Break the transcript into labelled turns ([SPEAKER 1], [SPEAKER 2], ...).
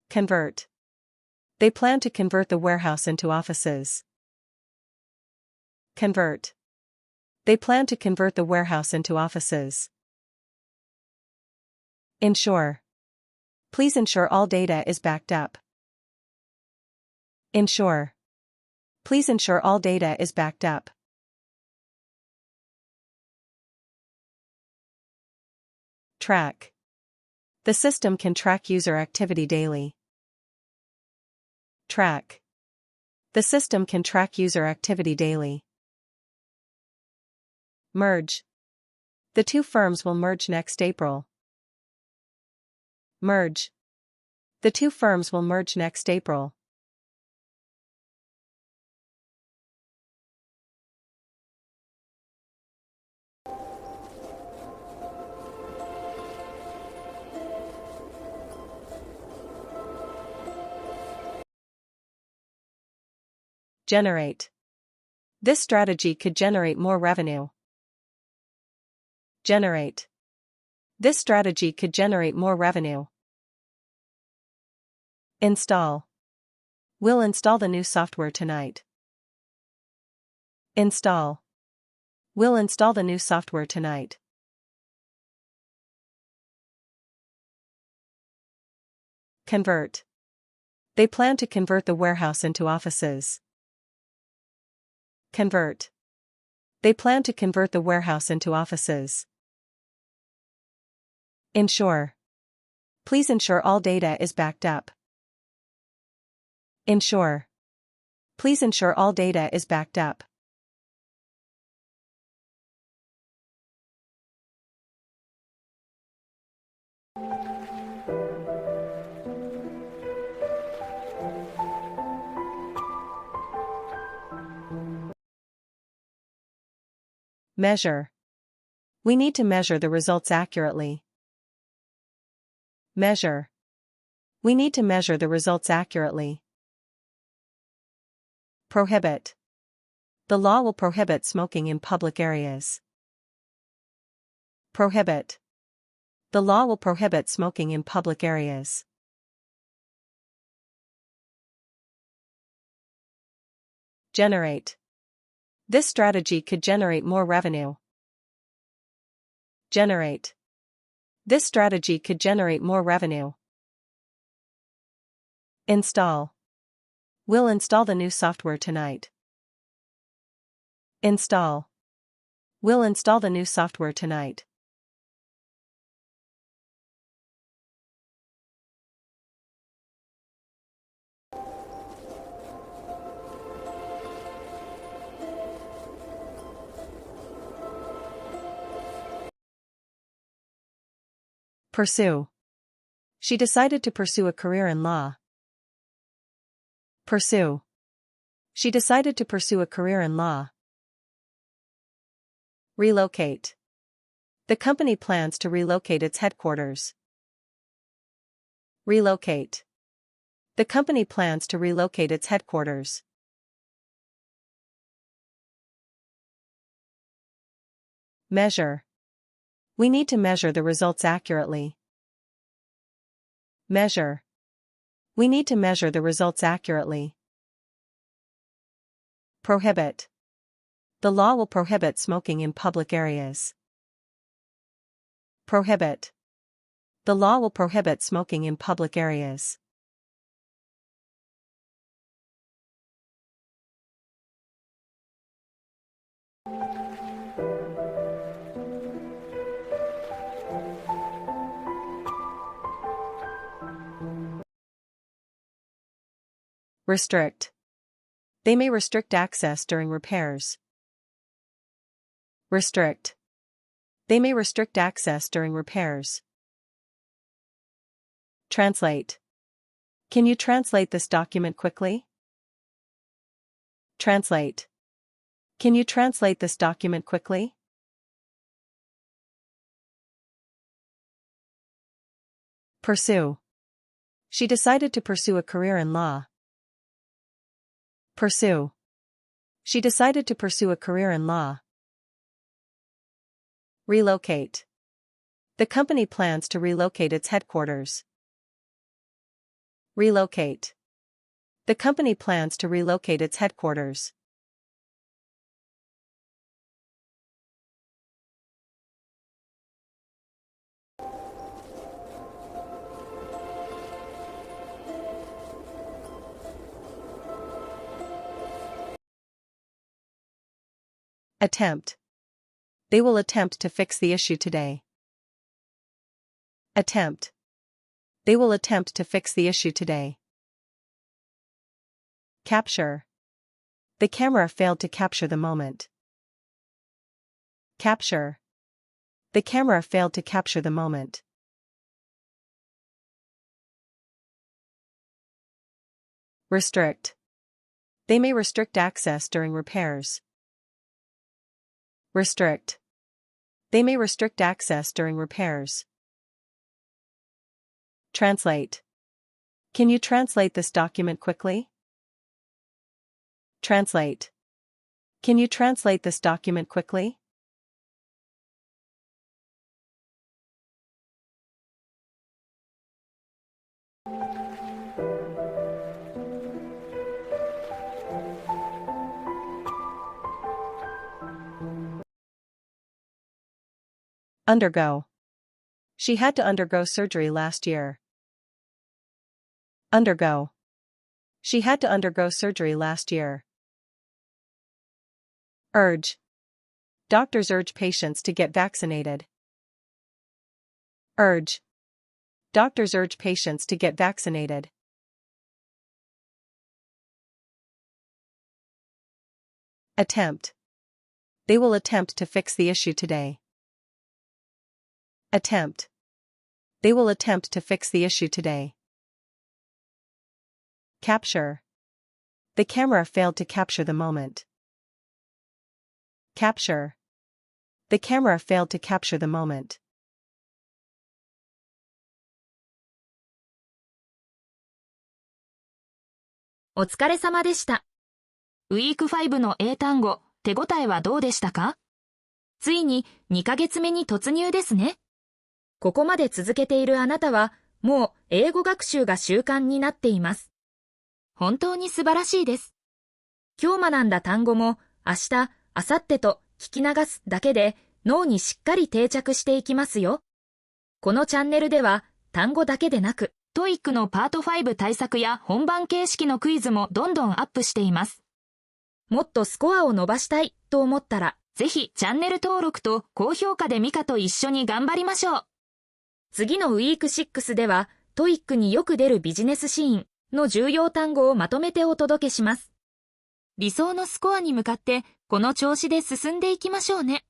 [SPEAKER 1] Convert. They plan to convert the warehouse into offices. Convert. They plan to convert the warehouse into offices. Ensure. Please ensure all data is backed up. Ensure. Please ensure all data is backed up. Track. The system can track user activity daily. Track. The system can track user activity daily. Merge. The two firms will merge next April. Merge. The two firms will merge next April. Generate. This strategy could generate more revenue. Generate. This strategy could generate more revenue. Install. We'll install the new software tonight. Install. We'll install the new software tonight. Convert. They plan to convert the warehouse into offices. Convert. They plan to convert the warehouse into offices. Ensure. Please ensure all data is backed up. Ensure. Please ensure all data is backed up. Measure. We need to measure the results accurately. Measure. We need to measure the results accurately. Prohibit. The law will prohibit smoking in public areas. Prohibit. The law will prohibit smoking in public areas. Generate. This strategy could generate more revenue. Generate. This strategy could generate more revenue. Install. We'll install the new software tonight. Install. We'll install the new software tonight. Pursue. She decided to pursue a career in law. Pursue. She decided to pursue a career in law. Relocate. The company plans to relocate its headquarters. Relocate. The company plans to relocate its headquarters. Measure. We need to measure the results accurately. Measure. We need to measure the results accurately. Prohibit. The law will prohibit smoking in public areas. Prohibit. The law will prohibit smoking in public areas. Restrict. They may restrict access during repairs. Restrict. They may restrict access during repairs. Translate. Can you translate this document quickly? Translate. Can you translate this document quickly? Pursue. She decided to pursue a career in law. Pursue. She decided to pursue a career in law. Relocate. The company plans to relocate its headquarters. Relocate. The company plans to relocate its headquarters. Attempt. They will attempt to fix the issue today. Attempt. They will attempt to fix the issue today. Capture. The camera failed to capture the moment. Capture. The camera failed to capture the moment. Restrict. They may restrict access during repairs. Restrict. They may restrict access during repairs. Translate. Can you translate this document quickly? Translate. Can you translate this document quickly? Undergo. She had to undergo surgery last year. Undergo. She had to undergo surgery last year. Urge. Doctors urge patients to get vaccinated. Urge. Doctors urge patients to get vaccinated. Attempt. They will attempt to fix the issue today. Attempt. They will attempt to fix the issue today. Capture. The camera failed to capture the moment. Capture. The camera failed to capture the moment.
[SPEAKER 2] お疲れ様でした。Wk5 の英単語、手応えはどうでしたか？ついに2ヶ月目に突入ですね。ここまで続けているあなたは、もう英語学習が習慣になっています。本当に素晴らしいです。今日学んだ単語も、明日、明後日と聞き流すだけで脳にしっかり定着していきますよ。このチャンネルでは、単語だけでなく、TOEIC のパート5対策や本番形式のクイズもどんどんアップしています。もっとスコアを伸ばしたいと思ったら、ぜひチャンネル登録と高評価でミカと一緒に頑張りましょう。次のWeek6では、TOEICによく出るビジネスシーンの重要単語をまとめてお届けします。理想のスコアに向かって、この調子で進んでいきましょうね。